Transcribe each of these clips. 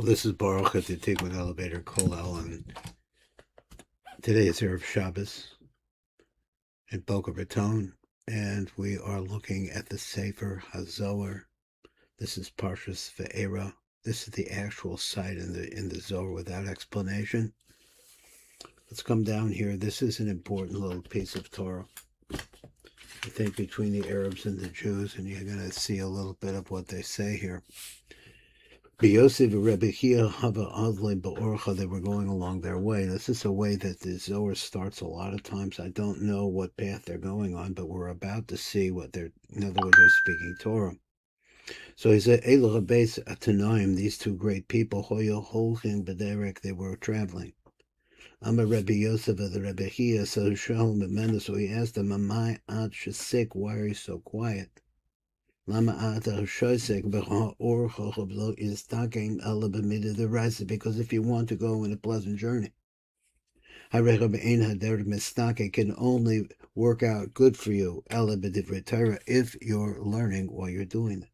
Well, this is Baruch at the Tikvah Elevator Kolel, and today is Erev Shabbos in Boca Raton, and we are looking at the Sefer HaZohar. This is PARSHAT VAERAH. This is the actual site in the Zohar without explanation. Let's come down here. This is an important little piece of Torah. I think between the Arabs and the Jews, and you're going to see a little bit of what they say here. They were going along their way. This is a way that the Zohar starts a lot of times. I don't know what path they're going on, but we're about to see what they're, in other words, they're speaking Torah. So he said, these two great people, they were traveling. I'm a Rebbe Yosef of the Rebbe Chia, so he asked them, why are you so quiet? Because if you want to go on a pleasant journey, it can only work out good for you if you're learning while you're doing it.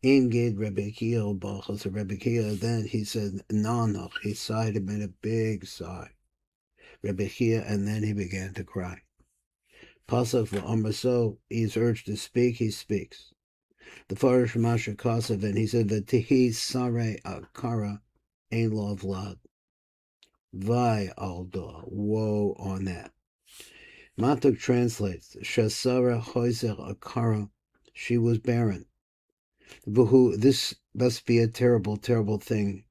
So Rebbe Kia, then he said, Nanach, he sighed and made a big sigh. Rebbe Kia, and then he began to cry. Pasuk v'amar, he's urged to speak, he speaks. The Pirush Masha Kasav, and he said that Tihi Sare Akara Ein Lo Vlad. Vai Alda, woe on that. Matok translates, Shasara Hoizer Akara, she was barren. This must be a terrible, terrible thing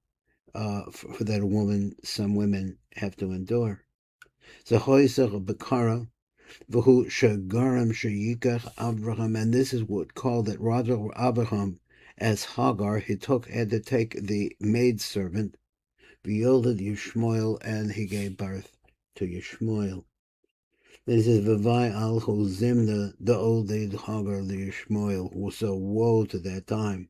for that a woman, some women have to endure. The Hoizer Bakara, V'hu Shagaram Shayikach Abraham, and this is what called it rather Abraham as Hagar. He had to take the maidservant, V'yoled Yishmael, and he gave birth to Yishmael. Then he says, V'vai al Zimna da'oled Hagar Yishmael. So woe to that time.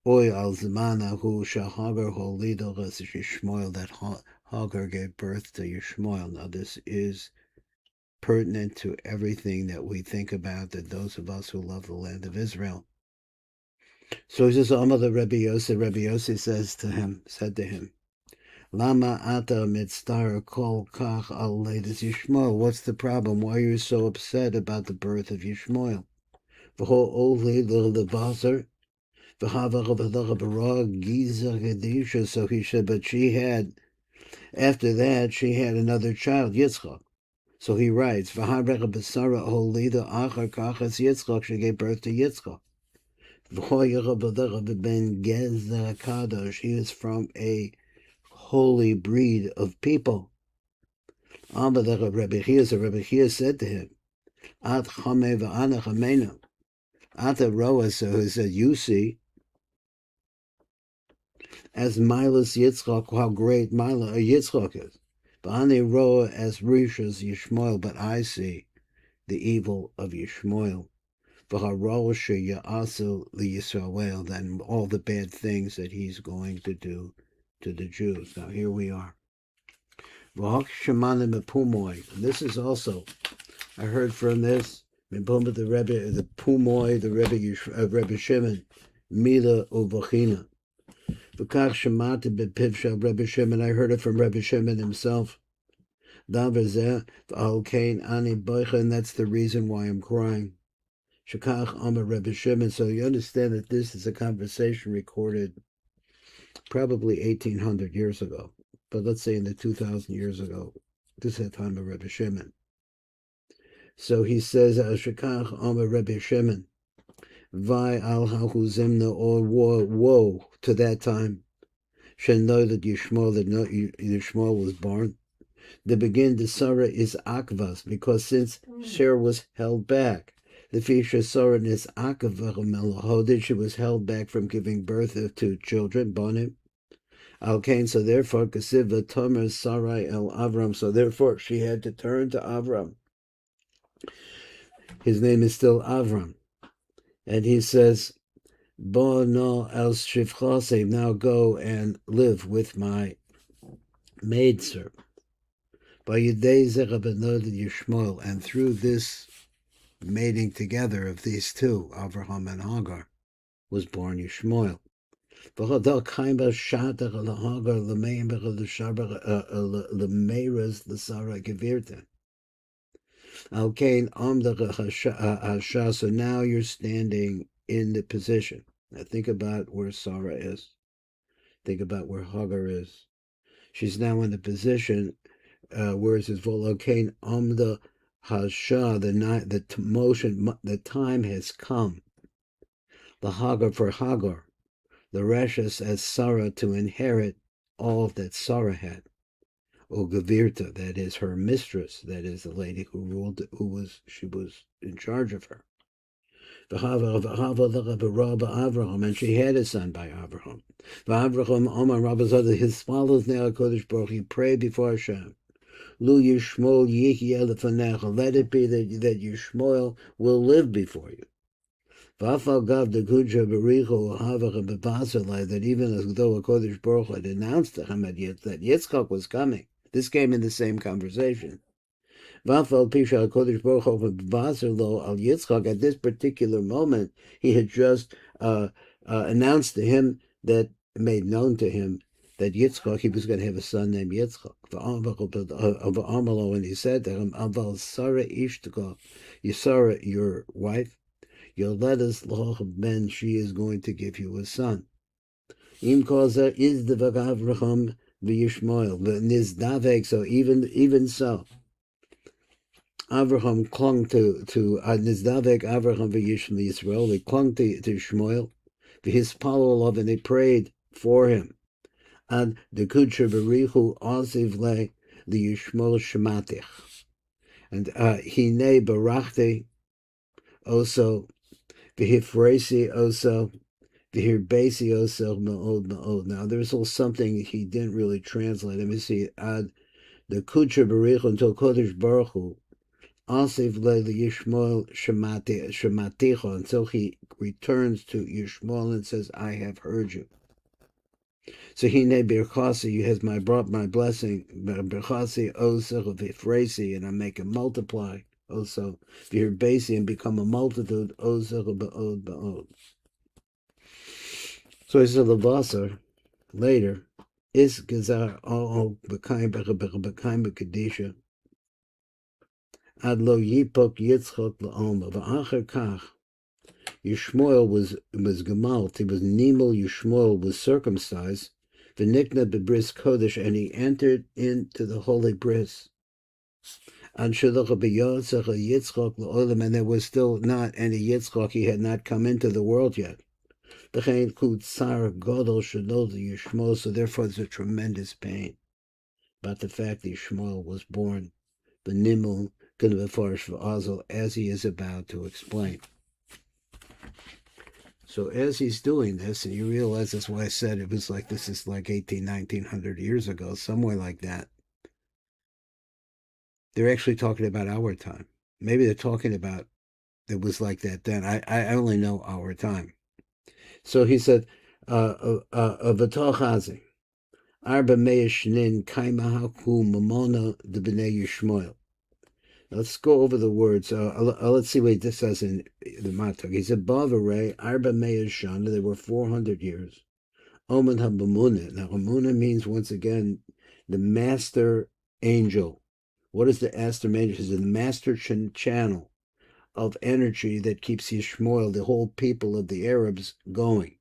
Oy al Zmana hu Shahagar Holido Yishmael, that Hagar gave birth to Yishmael. Now this is pertinent to everything that we think about, that those of us who love the land of Israel. So he says, Amar the Rebbe Yossi said to him, Lama ata mitztar kol kach al leidas Yishmael. What's the problem? Why are you so upset about the birth of Yishmael? V'ho oli l'levaser v'hava v'dacha barag giza gedisha. So he said, but after that, she had another child, Yitzchak. So he writes, she gave birth to Yitzchak. He is from a holy breed of people. Rebbe Chia said to him, Ata Roa, so he said, you see, as Milas Yitzchak, how great Mila Yitzchak is. Ba'ani Roa as Rishas Yishmael, but I see the evil of Yishmael. V'harosha Ya'asu Yisrael, then all the bad things that he's going to do to the Jews. Now here we are. V'hak Shemanim Pumoy. This is also, I heard from this, the Rebbe, the Pumoy, the Rebbe Shimon, Mila Uvachina. V'kach Shemati B'pivsha Rebbe Shimon. I heard it from Rebbe Shimon himself. Davazeh V'alkein Ani Boicha, and that's the reason why I'm crying. Shekach Amar Rebbe Shimon. So you understand that this is a conversation recorded probably 1,800 years ago, but let's say in the 2,000 years ago. This is the time of Rebbe Shimon. So he says, Shekach Amar Rebbe Shimon. Vai al ha'huzimna, or woe to that time. Should know that Yishmael was born. The begin to Sarah is akvas, because since Sarah was held back, the fisha Sarah is akvah, she was held back from giving birth to children, bonim. Al Cain, so therefore kasiv v'tomer Sarai el Avram, so therefore she had to turn to Avram. His name is still Avram. And he says, Bo no el shivchase, now go and live with my maidservant. By Yidei Zerabinod Yishmael, and through this mating together of these two, Abraham and Hagar, was born Yishmael. V'chodal kaima shatach l'Hagar l'meimach l'meiras l'Sara gevirta. Alkein amdach hasha. So now you're standing in the position. Now think about where Sarah is. Think about where Hagar is. She's now in the position where it says Volokain amda hasha. The motion. The time has come. The Hagar for Hagar. The Rashas as Sarah to inherit all that Sarah had. O Gavirta, that is her mistress, that is the lady who ruled, she was in charge of her. And she had a son by Abraham. His fathers now Kodesh Baruch, he prayed before Hashem. Lu Yishmael Lefanecha, let it be that Yishmael will live before you. That even as though a Kodesh Baruch had announced to him that Yitzchak was coming, this came in the same conversation. At this particular moment, he had just announced to him, that made known to him, that Yitzchak, he was going to have a son named Yitzchak. And he said to him, Sarah, your wife, your letters ben, she is going to give you a son. Im koza is the Avraham v'Yishmael v'nizdavek. So even so, Avraham clung to nizdavek Avraham v'Yishmael. They clung to Shmuel, his palol, and they prayed for him. And the kudsha berichu asiv le the Yishmael shematich, and hine barachte also. V'hifresi also, v'hirbesi also, ma'od. Now, there's also something he didn't really translate. Let me see. Ad the kudsha barich until Kodesh Baruch Hu, asif le Yishmael shematicha, until he returns to Yishmael and says, I have heard you. So hine birchasi, you has my blessing, birchasi also v'hifresi, and I make it multiply. Also, your basi, and become a multitude. So he said, Levasar, later, is Gazar all Bekaim Kadisha, Ad lo Yipok Yitzchok Laoma, V'acher Kach, Yishmael was gemalt, he was Nimel, Yishmael was circumcised, V'nikna Bebris Kodesh, and he entered into the holy bris. And there was still not any Yitzchak, he had not come into the world yet. So therefore there's a tremendous pain about the fact that Yishmael was born, as he is about to explain. So as he's doing this, and you realize that's why I said it was like, this is like 1900 years ago, somewhere like that. They're actually talking about our time. Maybe they're talking about it was like that then. I only know our time. So he said, V'tochazi, Arba Meishnin Kaimahaku Mamona de B'nei Yishmael. Let's go over the words. Let's see what this says in the Matok. He said, VAERAH, Arba Meishana, there were 400 years. Omen HaBamuna. Now, Hamuna means, once again, the master angel. What is the master angel? It's the master channel of energy that keeps Yishmael, the whole people of the Arabs, going.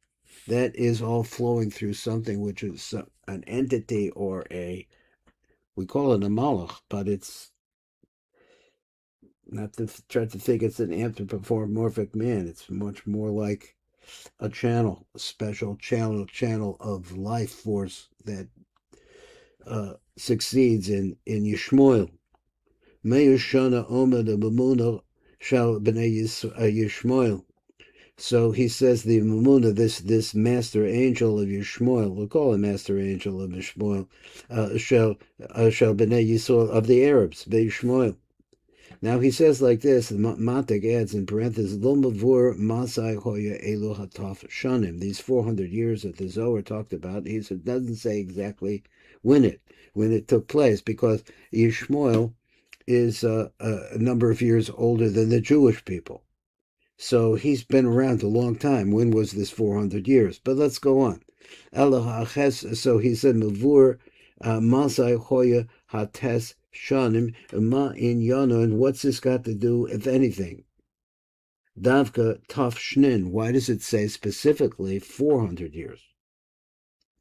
That is all flowing through something which is an entity, or we call it a malach, but it's not to try to think it's an anthropomorphic man. It's much more like a channel, a special channel of life force that succeeds in Yishmael. Meyushana Omer the Mamuna shall b'nei Yishmael. So he says the Mamuna, this master angel of Yishmael, we'll call him master angel of Yishmael, shall b'nei Yisrael, of the Arabs, Yishmael. Now he says like this, Matok adds in parentheses, Lo mavur masai hoya elu hataf shanim. These 400 years that the Zohar talked about, it doesn't say exactly when it took place, because Yishmael is a number of years older than the Jewish people. So he's been around a long time. When was this 400 years? But let's go on. So he said, Mavur Masai Hoya Hates Shanim Ma in Yano. And what's this got to do, if anything? Davka Taf Shnin. Why does it say specifically 400 years?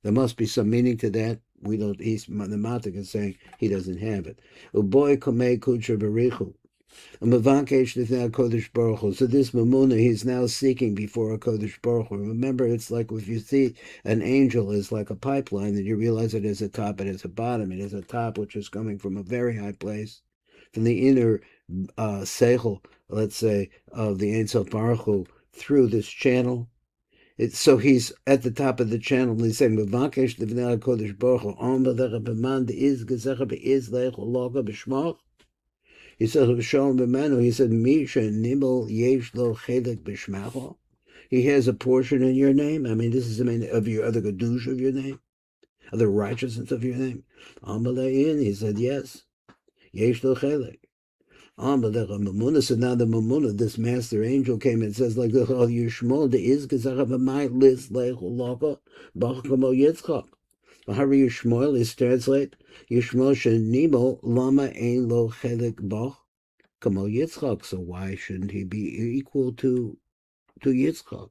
There must be some meaning to that. We don't. The Matok is saying he doesn't have it. Uboy Komei Kucher Berichu. So this Mamuna, he's now seeking before a Kodesh Baruch Hu. Remember, it's like if you see an angel is like a pipeline, and you realize it has a top, it has a bottom, it has a top which is coming from a very high place, from the inner seichel, let's say, of the Ein Sof Baruch Hu, through this channel. So he's at the top of the channel, and he's saying, "Mevakesh Livnei Kodesh Baruch Hu, Om B'Lecha B'Man De'Iz Gezecha Be'Iz Leich Loga B'Shmach." He says, he said, Misha Nibel Yesh Lo Chelik B'Shmacho. He has a portion in your name. I mean, this is of your other Gadush of your name, of the righteousness of your name. Amalein, he said, yes. Yesh Lo Chelik. Amalecha Mamuna. So now the Mamuna, this master angel, came and says, like the Yishmael, the is Gezachav Lis Lech Loka Bachamo Yitzchak. Hari Yishmael is translate Yishmael Shenimo Lama Ein Lo Chelik Bach Kamo Yitzchak. So why shouldn't he be equal to Yitzchak?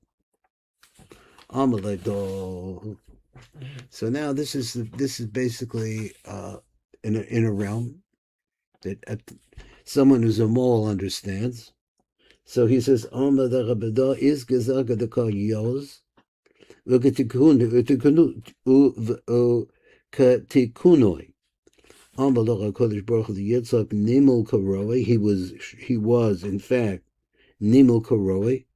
Amaledo. So now this is basically in a realm that someone who's a mole understands. So he says Amaledo is Gezaga de Kol Yoz. Look at tikunoi. Ambalach Kodesh Baruch Hu Yitzchak Nimul Karoi. He was in fact Nimul Karoi.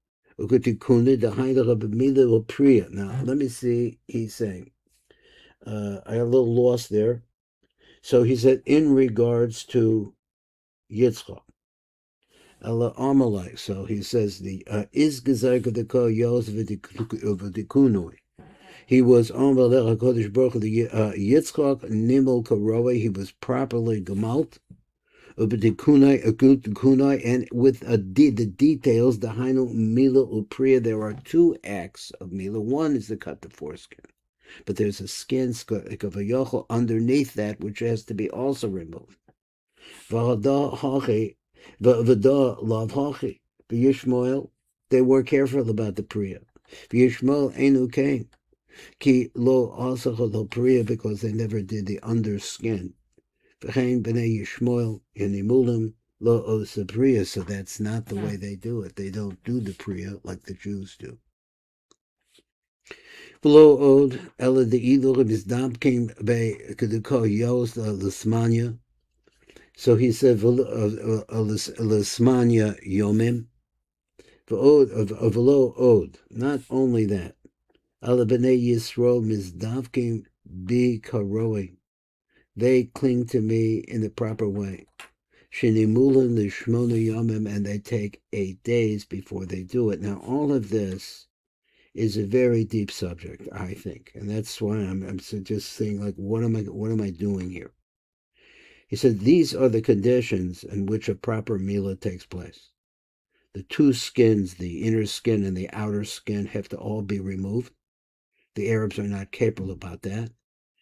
Ukatikune the Haidach B'Mila Priya. Now let me see. He's saying I got a little lost there. So he said in regards to Yitzchak. Allah Amalek. So he says the is Gezerka the Ko Yos V'Dikunoi. He was on Valech HaKodesh Baruch Hu, the Yitzchak Nimel Karoe. He was properly gemalt. Kunai, and with the details, the Hainu Mila Upriya. There are two acts of Mila. One is to cut the foreskin, but there's a skin like of a yochel underneath that which has to be also removed. V'Yishmael, they were careful about the priya. Yishmael Enu came. Ki lo asachol priya, because they never did the underskin. V'chein b'nei Yishmael yenimulim lo osa priya. So that's not the way they do it. They don't do the priya like the Jews do. V'lo od ela de'iluch mizdam came by kedukah yos l'smanya. So he said l'smanya yomim. V'lo od. Not only that. Ala b'nei Yisrael mizdavkim bi karoi. They cling to me in the proper way. Shinimulin l'shmona yomim, and they take 8 days before they do it. Now, all of this is a very deep subject, I think, and that's why I'm just saying, like, what am I doing here? He said these are the conditions in which a proper milah takes place. The two skins, the inner skin and the outer skin, have to all be removed. The Arabs are not capable about that.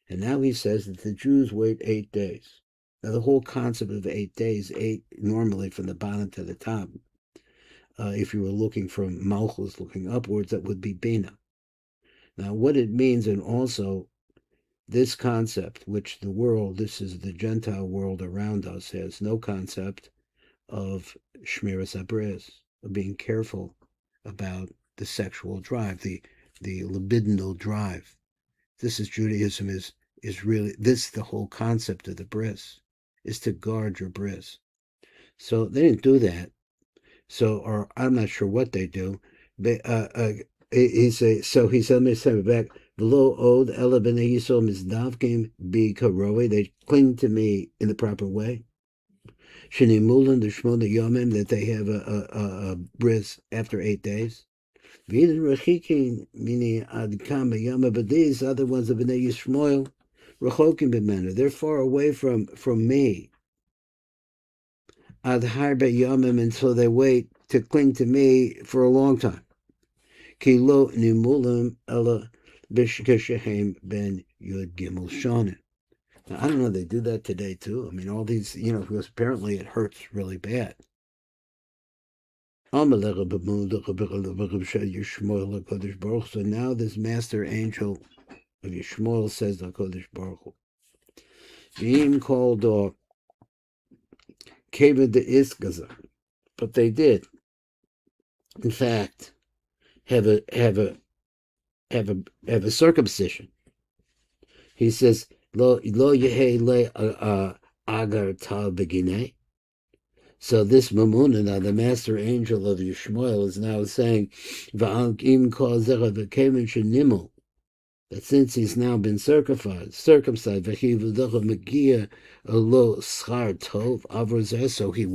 And now he says that the Jews wait 8 days. Now the whole concept of 8 days, 8 normally from the bottom to the top, if you were looking from Malchus, looking upwards, that would be Bina. Now what it means, and also this concept, which this is the Gentile world around us, has no concept of Shmiras HaBris, of being careful about the sexual drive, the libidinal drive. This is Judaism, is really, the whole concept of the bris, is to guard your bris. So they didn't do that. So, or I'm not sure what they do. But he said, let me say it back. Below od ela b'nei Yisrael mizdavkim bi karoi. They cling to me in the proper way. Shinimulin the shmona yomim, that they have a bris after 8 days. Meaning ad kama yama, but these other ones of b'nei Yishmael, rechokim b'menu, they're far away from me. Ad harbe yamim, until they wait to cling to me for a long time. Ki lo nimulim ela Bishkeshehem ben Yud Gimel Shana. Now, I don't know, they do that today too. I mean, all these, because apparently it hurts really bad. So now this master angel of Yishmael says to Kodesh Baruch Hu, V'im called Keved de Iskaza. But they did, in fact, have a circumcision. He says, Lo Yehe le Agar tal begine. So this Mamuna, now the master angel of Yishmael, is now saying, V'im kol zera v'kemen shenimel, that since he's now been circumcised, v'chivudacha megia lo schar tov avor, so he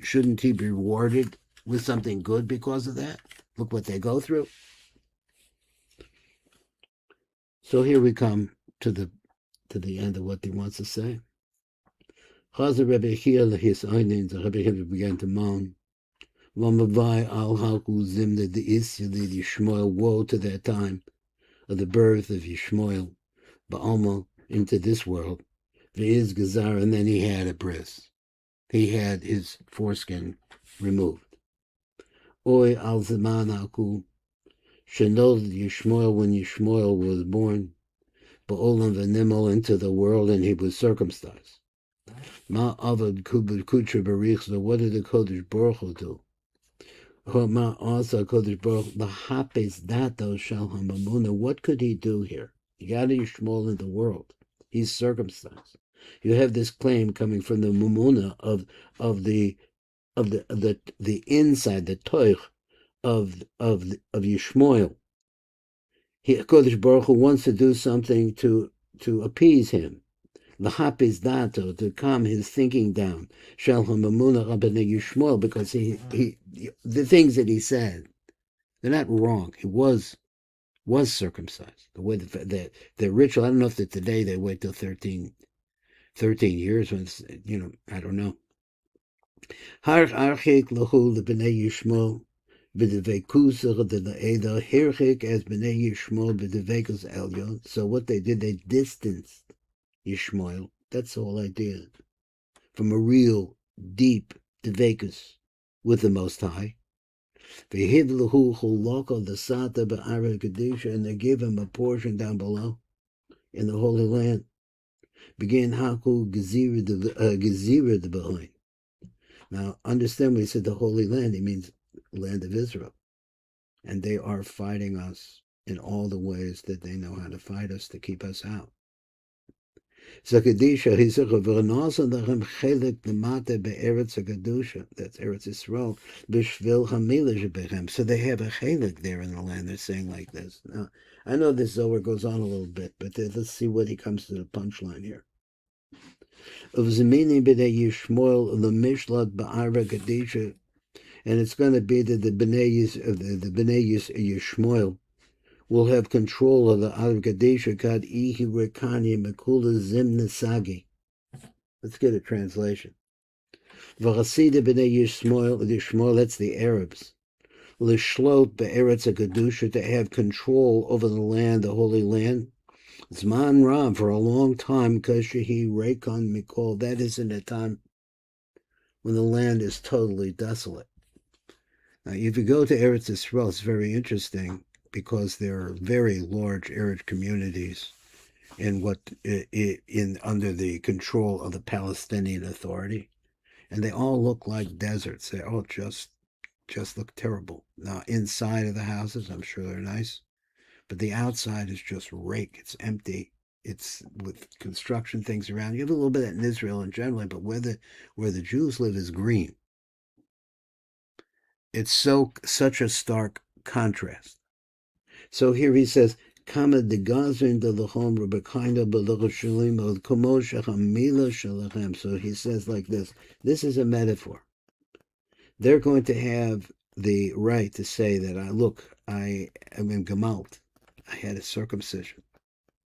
shouldn't he be rewarded with something good because of that? Look what they go through. So here we come to the end of what he wants to say. Chazer Rebbe Chia lehis einin, the Rebbe Chia began to moan. V'amavai al halku zimna the Yishmael Woe to that time of the birth of Yishmael Ba'alma into this world. V'iz Gazar, and then he had a bris. He had his foreskin removed. Oy al zaman alku shenol Yishmael, when Yishmael was born, Ba'olam v'nimel, into the world, and he was circumcised. Ma avad kubud kutra barich. So what did the Kodesh Baruch Hu do? Ma also Kodesh Baruch Hu lahapes dato shal hamamuna. What could he do here? You got Yishmael in the world. He's circumcised. You have this claim coming from the mumuna of the inside, the toich of Yishmael. Kodesh Baruch Hu wants to do something to appease him. Lahapis dato, to calm his thinking down. Shel hamamuna rabbanei Yishmael, because he the things that he said, they're not wrong. He was circumcised. The way the ritual, I don't know if today they wait till 13 years when it's, I don't know. Har archik lahu lebnei Yishmael b'devekus de laeda hirchik as bnei Yishmael b'devekus elyon. So what they did, they distanced Yishmael, that's the whole idea, from a real deep devekus with the Most High. V'hidlahu chuloko the sata ba'ara kedusha, and they give him a portion down below in the Holy Land. Begin haku gezira de behind. Now understand when he said the Holy Land, he means land of Israel, and they are fighting us in all the ways that they know how to fight us to keep us out. So Kedusha, he said, "V'ranosa lachem chelik lemata be'eretz Kedusha." That's Eretz Yisrael. B'shvil hamila shebechem. So they have a chelik there in the land. They're saying like this. Now, I know this Zohar goes on a little bit, but let's see what he comes to the punchline here. Of zemini b'nei Yishmael lemishlat ba'ara Kedusha, and it's going to be that the b'nei Yishmael will have control of the Al Gadesha Kad Ihi Rekani Makula Zimna Sagi. Let's get a translation. V'chasida b'nei Yishmael, that's the Arabs. L'shlot be'eretz HaKadusha, to have control over the land, the Holy Land. Zman Rav, for a long time, Kashahi Rekon Mikol, that is in a time when the land is totally desolate. Now, if you go to Eretz Yisrael, it's very interesting, because there are very large arid communities under the control of the Palestinian Authority, and they all look like deserts. They all just look terrible. Now, inside of the houses, I'm sure they're nice, but the outside is just rake. It's empty. It's with construction things around. You have a little bit of that in Israel in general, but where the Jews live is green. It's such a stark contrast. So here he says, "Kama de gazrin de lachom rebekaina belachashalim od komosh hamila shalachem." So he says like this. This is a metaphor. They're going to have the right to say that I am in gemalt. I had a circumcision.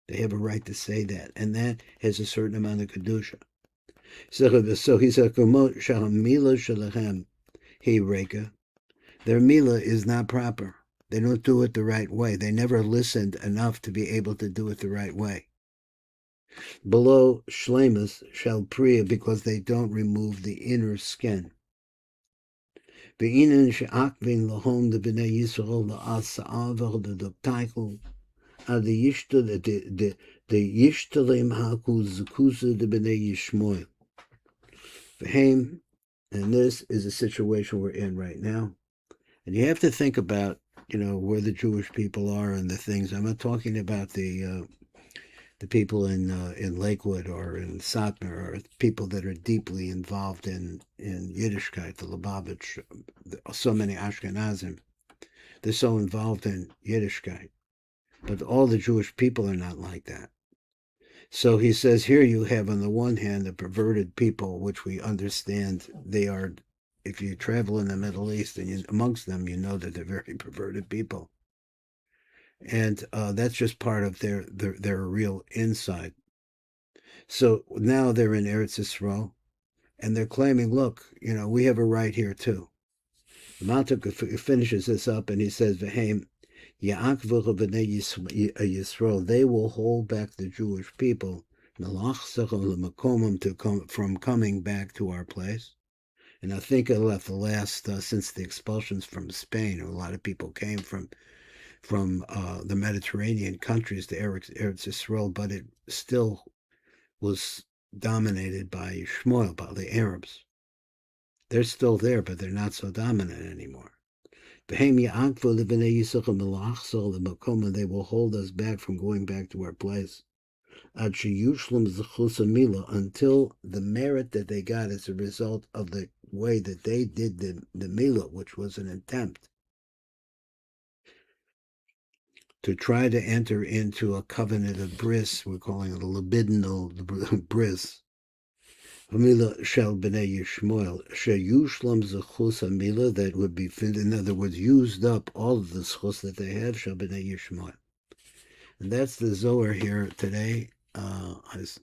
They have a right to say that, and that has a certain amount of kedusha. So he said, "Komosh hamila shalachem he reka." Their mila is not proper. They don't do it the right way. They never listened enough to be able to do it the right way. Below shlemus shall priya, because they don't remove the inner skin. Ve'inen she'akvin lahom de b'nei Yisrael la'asa'av v'doktaikul ad the yishtalim haku zukusa de b'nei Yishmael. Ve'hem, and this is a situation we're in right now. And you have to think about, where the Jewish people are and the things. I'm not talking about the people in Lakewood or in Satmar, or people that are deeply involved in Yiddishkeit, the Lubavitch, so many Ashkenazim. They're so involved in Yiddishkeit. But all the Jewish people are not like that. So he says here you have on the one hand the perverted people, which we understand they are. If you travel in the Middle East and amongst them, you know that they're very perverted people. And that's just part of their real inside. So now they're in Eretz Yisrael, and they're claiming, look, we have a right here too. Matok finishes this up, and he says, "V'heim ya'akvu b'nei Yisrael." They will hold back the Jewish people from coming back to our place. And I think I left the last since the expulsions from Spain, a lot of people came from the Mediterranean countries to Eretz Yisrael, but it still was dominated by Yishmael, by the Arabs. They're still there, but they're not so dominant anymore. They will hold us back from going back to our place until the merit that they got as a result of the way that they did the milah, which was an attempt to try to enter into a covenant of bris. We're calling it a libidinal bris. Hamila shall b'nei Yishmael sheyushlam zechus hamila, that would be, in other words, used up all of the zechus that they have, shall b'nei Yishmael. And that's the Zohar here today. I've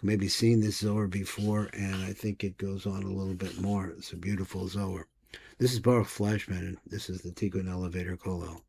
maybe seen this Zohar before, and I think it goes on a little bit more. It's a beautiful Zohar. This is Baruch Flashman, and this is the Tikkun Elevator Kollel.